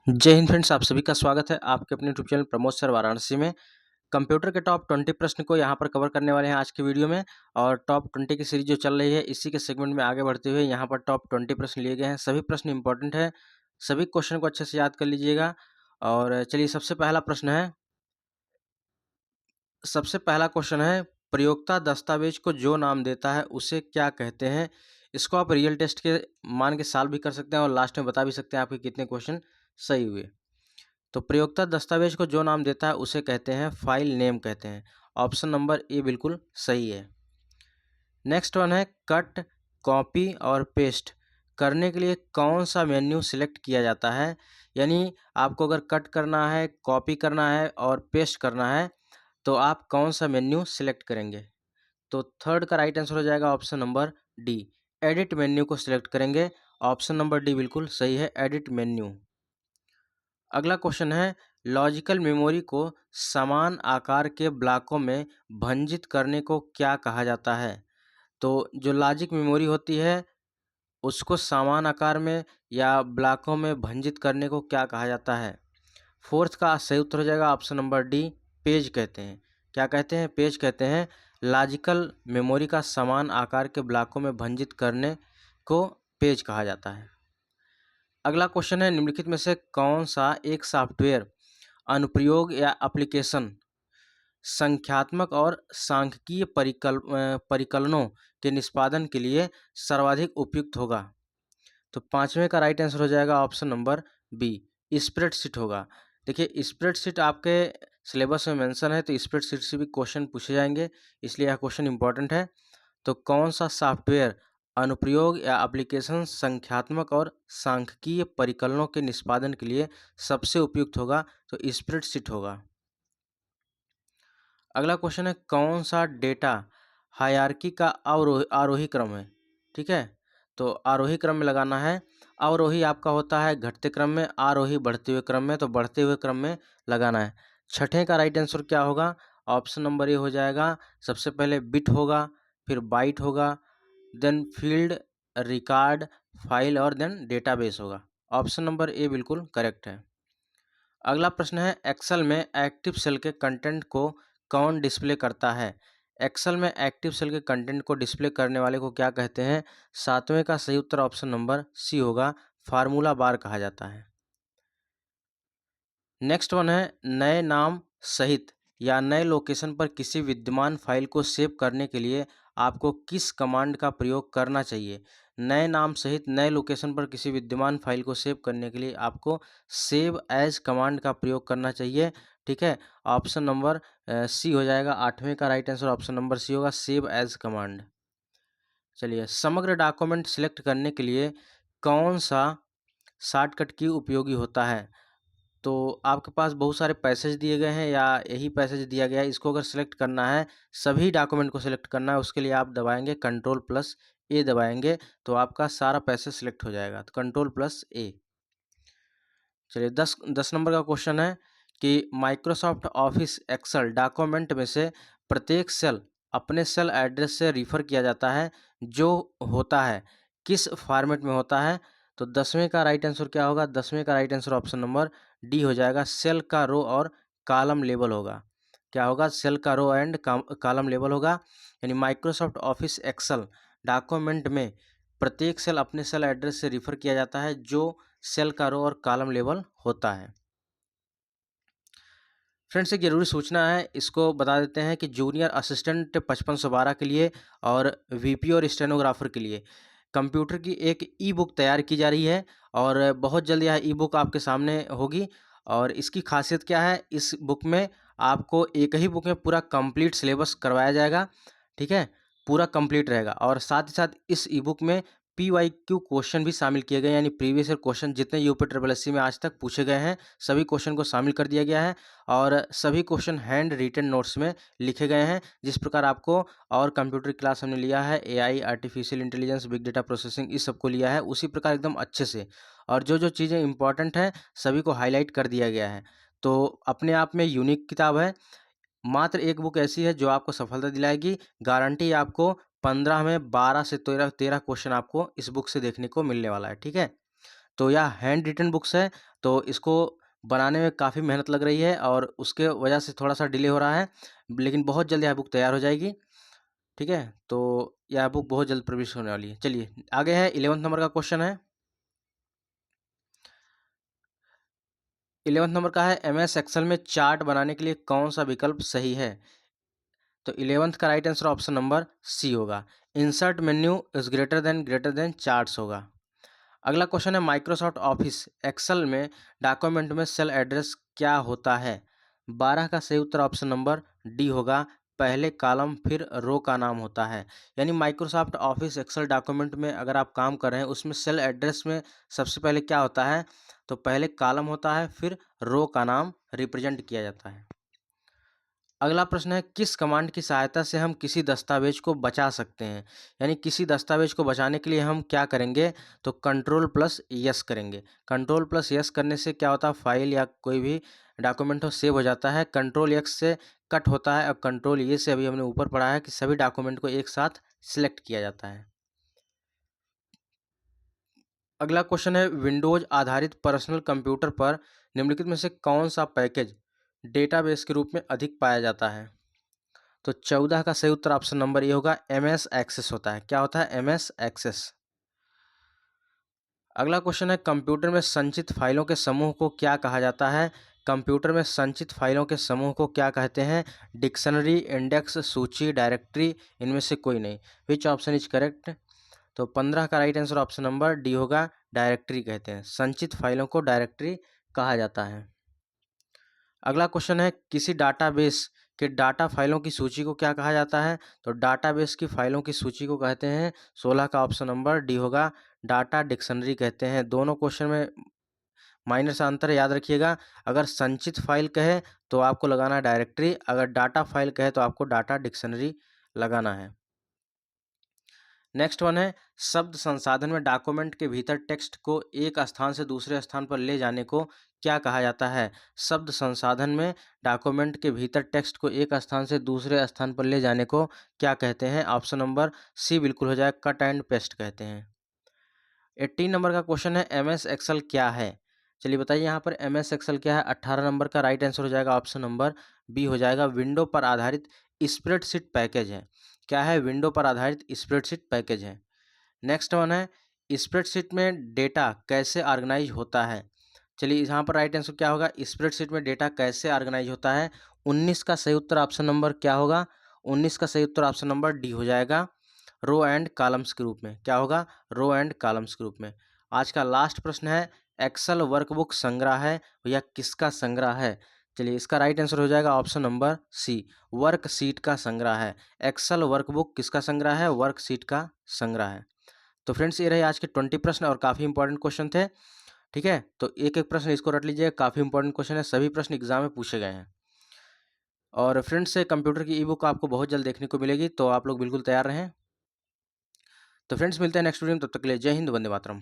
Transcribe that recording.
जय हिंद फ्रेंड्स, आप सभी का स्वागत है आपके अपने YouTube channel Pramod sir Varanasi में। कंप्यूटर के टॉप 20 प्रश्न को यहाँ पर कवर करने वाले हैं आज के वीडियो में। और टॉप 20 की सीरीज जो चल रही है, इसी के सेगमेंट में आगे बढ़ते हुए यहाँ पर टॉप 20 प्रश्न लिए गए हैं। सभी प्रश्न इंपॉर्टेंट है, सभी क्वेश्चन को अच्छे से याद कर लीजिएगा। और चलिए, सबसे पहला क्वेश्चन है, प्रयोक्ता दस्तावेज को जो नाम देता है उसे क्या कहते हैं। इसको आप रियल टेस्ट के मान के सॉल्व भी कर सकते हैं और लास्ट में बता भी सकते हैं आपके कितने क्वेश्चन सही हुए। तो प्रयोक्ता दस्तावेज को जो नाम देता है उसे कहते हैं फाइल नेम कहते हैं। ऑप्शन नंबर ए बिल्कुल सही है। नेक्स्ट वन है, कट, कॉपी और पेस्ट करने के लिए कौन सा मेन्यू सिलेक्ट किया जाता है। यानी आपको अगर कट करना है, कॉपी करना है और पेस्ट करना है तो आप कौन सा मेन्यू सिलेक्ट करेंगे। तो थर्ड का राइट आंसर हो जाएगा option number D, edit menu को सिलेक्ट करेंगे। ऑप्शन नंबर डी बिल्कुल सही है, एडिट मेन्यू। अगला क्वेश्चन है, लॉजिकल मेमोरी को समान आकार के ब्लॉकों में भंजित करने को क्या कहा जाता है। तो जो लॉजिक मेमोरी होती है उसको समान आकार में या ब्लॉकों में भंजित करने को क्या कहा जाता है। फोर्थ का सही उत्तर हो जाएगा ऑप्शन नंबर डी, पेज कहते हैं। क्या कहते हैं? पेज कहते हैं। लॉजिकल मेमोरी का समान आकार के ब्लॉकों में भंजित करने को पेज कहा जाता है। अगला क्वेश्चन है, निम्नलिखित में से कौन सा एक सॉफ्टवेयर अनुप्रयोग या एप्लीकेशन संख्यात्मक और सांख्यिकीय परिकलनों के निष्पादन के लिए सर्वाधिक उपयुक्त होगा। तो पांचवें का राइट आंसर हो जाएगा ऑप्शन नंबर बी, स्प्रेडशीट होगा। देखिए, स्प्रेडशीट आपके सिलेबस में मेंशन है तो स्प्रेडशीट से भी क्वेश्चन पूछे जाएंगे, इसलिए यह क्वेश्चन इंपॉर्टेंट है। तो कौन सा सॉफ्टवेयर अनुप्रयोग या एप्लीकेशन संख्यात्मक और सांख्यिकीय परिकलनों के निष्पादन के लिए सबसे उपयुक्त होगा। तो स्प्रेडशीट होगा। अगला क्वेश्चन है, कौन सा डेटा हायरार्की का आरोही क्रम है। ठीक है, तो आरोही क्रम में लगाना है। अवरोही आपका होता है घटते क्रम में, आरोही बढ़ते हुए क्रम में, तो बढ़ते हुए क्रम में लगाना है। छठे का राइट आंसर क्या होगा? ऑप्शन नंबर ए हो जाएगा। सबसे पहले बिट होगा, फिर बाइट होगा, देन फील्ड, रिकॉर्ड, फाइल और देन डेटाबेस होगा। ऑप्शन नंबर ए बिल्कुल करेक्ट है। अगला प्रश्न है, एक्सेल में एक्टिव सेल के कंटेंट को कौन डिस्प्ले करता है। एक्सेल में एक्टिव सेल के कंटेंट को डिस्प्ले करने वाले को क्या कहते हैं। सातवें का सही उत्तर ऑप्शन नंबर सी होगा, फार्मूला बार कहा जाता है। नेक्स्ट वन है, नए नाम सहित या नए लोकेशन पर किसी विद्यमान फाइल को सेव करने के लिए आपको किस कमांड का प्रयोग करना चाहिए। नए नाम सहित नए लोकेशन पर किसी विद्यमान फाइल को सेव करने के लिए आपको सेव एज कमांड का प्रयोग करना चाहिए। ठीक है, ऑप्शन नंबर सी हो जाएगा। आठवें का right answer option number C होगा, सेव एज कमांड। चलिए, समग्र डॉक्यूमेंट सिलेक्ट करने के लिए कौन सा शॉर्टकट की उपयोगी होता है। तो आपके पास बहुत सारे पैसेज दिए गए हैं या यही पैसेज दिया गया है, इसको अगर सिलेक्ट करना है, सभी डॉक्यूमेंट को सिलेक्ट करना है, उसके लिए आप दबाएंगे कंट्रोल प्लस ए दबाएंगे तो आपका सारा पैसेज सिलेक्ट हो जाएगा। तो कंट्रोल प्लस ए। चलिए, 10 नंबर का क्वेश्चन है कि माइक्रोसॉफ्ट ऑफिस एक्सेल डॉक्यूमेंट में से प्रत्येक सेल अपने सेल एड्रेस से रिफ़र किया जाता है जो होता है किस फॉर्मेट में होता है। तो 10वें का राइट आंसर क्या होगा? 10वें का right answer option number D हो जाएगा, सेल का रो और कॉलम लेबल होगा। क्या होगा? सेल का रो एंड कॉलम लेबल होगा। यानी माइक्रोसॉफ्ट ऑफिस एक्सेल डॉक्यूमेंट में प्रत्येक सेल अपने सेल एड्रेस से रिफ़र किया जाता है जो सेल का रो और कॉलम लेबल होता है। फ्रेंड्स, एक जरूरी सूचना है, इसको बता देते हैं कि जूनियर असिस्टेंट 5512 के लिए और वीपी और स्टेनोग्राफर के लिए कंप्यूटर की एक ई बुक तैयार की जा रही है और बहुत जल्द यह ई बुक आपके सामने होगी। और इसकी खासियत क्या है, इस बुक में आपको एक ही बुक में पूरा कंप्लीट सिलेबस करवाया जाएगा। ठीक है, पूरा कंप्लीट रहेगा और साथ ही साथ इस ई बुक में PYQ क्वेश्चन भी शामिल किए गए, यानी प्रीवियस ईयर क्वेश्चन जितने यूपी ट्रिपल एस सी में आज तक पूछे गए हैं सभी क्वेश्चन को शामिल कर दिया गया है। और सभी क्वेश्चन हैंड रिटन नोट्स में लिखे गए हैं, जिस प्रकार आपको और कंप्यूटर क्लास हमने लिया है, AI, artificial intelligence, big data processing, इस सबको लिया है उसी प्रकार एकदम अच्छे से। और जो जो चीज़ें इंपॉर्टेंट हैं सभी को हाईलाइट कर दिया गया है। तो अपने आप में यूनिक किताब है। मात्र एक बुक ऐसी है जो आपको सफलता दिलाएगी, गारंटी आपको 15 में 12 से 13 क्वेश्चन आपको इस बुक से देखने को मिलने वाला है। ठीक है, तो यह हैंड रिटन बुक्स है, तो इसको बनाने में काफ़ी मेहनत लग रही है और उसके वजह से थोड़ा-सा डिले हो रहा है, लेकिन बहुत जल्द यह बुक तैयार हो जाएगी। ठीक है? तो यह बुक बहुत जल्द पब्लिश होने वाली है। चलिए आगे है 11th नंबर का क्वेश्चन है। 11th नंबर का है एमएस एक्सेल में चार्ट बनाने के लिए कौन-सा विकल्प सही है? तो 11th का right answer option number C होगा। Insert menu is greater than charts होगा। अगला क्वेश्चन है माइक्रोसॉफ्ट ऑफिस एक्सेल में डॉक्यूमेंट में सेल एड्रेस क्या होता है? 12 का सही उत्तर ऑप्शन नंबर डी होगा। पहले कॉलम फिर रो का नाम होता है। यानी माइक्रोसॉफ्ट ऑफिस एक्सेल डॉक्यूमेंट में अगर आप काम कर रहे हैं उसमें सेल एड्रेस में सबसे पहले क्या होता है? तो पहले कॉलम होता है फिर रो का नाम रिप्रेजेंट किया जाता है। अगला प्रश्न है किस कमांड की सहायता से हम किसी दस्तावेज को बचा सकते हैं? यानी किसी दस्तावेज को बचाने के लिए हम क्या करेंगे? तो कंट्रोल प्लस यस करेंगे। कंट्रोल प्लस यस करने से क्या होता है, फाइल या कोई भी डॉक्यूमेंट हो सेव हो जाता है। कंट्रोल एक्स से कट होता है और कंट्रोल ये से अभी हमने ऊपर पढ़ा है कि सभी डॉक्यूमेंट को एक साथ सिलेक्ट किया जाता है। अगला क्वेश्चन है विंडोज आधारित पर्सनल कंप्यूटर पर निम्नलिखित में से कौन सा पैकेज डेटाबेस के रूप में अधिक पाया जाता है? तो 14 का सही उत्तर ऑप्शन नंबर ए होगा। एमएस एक्सेस होता है। क्या होता है? MS Access. अगला क्वेश्चन है कंप्यूटर में संचित फाइलों के समूह को क्या कहा जाता है? कंप्यूटर में संचित फाइलों के समूह को क्या कहते हैं? डिक्शनरी, इंडेक्स, सूची, डायरेक्टरी, इनमें से कोई नहीं। Which option is correct? तो 15 का right answer option number D होगा। डायरेक्टरी कहते हैं। संचित फाइलों को डायरेक्टरी कहा जाता है। अगला क्वेश्चन है किसी डाटाबेस के डाटा फाइलों की सूची को क्या कहा जाता है? तो डाटाबेस की फाइलों की सूची को कहते हैं, 16 का ऑप्शन नंबर डी होगा, डाटा डिक्शनरी कहते हैं। दोनों क्वेश्चन में माइनर सा अंतर याद रखिएगा। अगर संचित फाइल कहे तो आपको लगाना है डायरेक्टरी, अगर डाटा फाइल कहे तो आपको डाटा डिक्शनरी लगाना है। नेक्स्ट वन है शब्द संसाधन में डॉक्यूमेंट के भीतर टेक्स्ट को एक स्थान से दूसरे स्थान पर ले जाने को क्या कहा जाता है? शब्द संसाधन में डॉक्यूमेंट के भीतर टेक्स्ट को एक स्थान से दूसरे स्थान पर ले जाने को क्या कहते हैं? ऑप्शन नंबर सी बिल्कुल हो जाए, कट एंड पेस्ट कहते हैं। 18 नंबर का क्वेश्चन है एम एस एक्सेल क्या है? चलिए बताइए यहाँ पर एम एस एक्सेल क्या है? 18 नंबर का राइट आंसर हो जाएगा ऑप्शन नंबर बी हो जाएगा। विंडो पर आधारित स्प्रेडशीट पैकेज है। क्या है? विंडो पर आधारित स्प्रेडशीट पैकेज है। नेक्स्ट वन है स्प्रेडशीट में डेटा कैसे ऑर्गेनाइज होता है? चलिए यहाँ पर राइट आंसर क्या होगा? स्प्रेडशीट में डेटा कैसे ऑर्गेनाइज होता है? 19 का सही उत्तर ऑप्शन नंबर क्या होगा? 19 का सही उत्तर ऑप्शन नंबर डी हो जाएगा, रो एंड कॉलम्स के रूप में। क्या होगा? रो एंड कॉलम्स के रूप में। आज का लास्ट प्रश्न है एक्सेल वर्कबुक संग्रह है या किसका संग्रह है? चलिए इसका राइट आंसर हो जाएगा ऑप्शन नंबर सी, वर्कशीट का संग्रह है। एक्सेल वर्कबुक किसका संग्रह है? वर्कशीट का संग्रह है। तो फ्रेंड्स ये रहे आज के 20 प्रश्न और काफ़ी इंपॉर्टेंट क्वेश्चन थे। ठीक है, तो एक एक प्रश्न इसको रट लीजिए, काफ़ी इंपॉर्टेंट क्वेश्चन है, सभी प्रश्न एग्जाम में पूछे गए हैं। और फ्रेंड्स कंप्यूटर की ई बुक आपको बहुत जल्द देखने को मिलेगी, तो आप लोग बिल्कुल तैयार रहें। तो फ्रेंड्स मिलते हैं नेक्स्ट वीडियो में, तब तक के लिए जय हिंद, वंदे मातरम।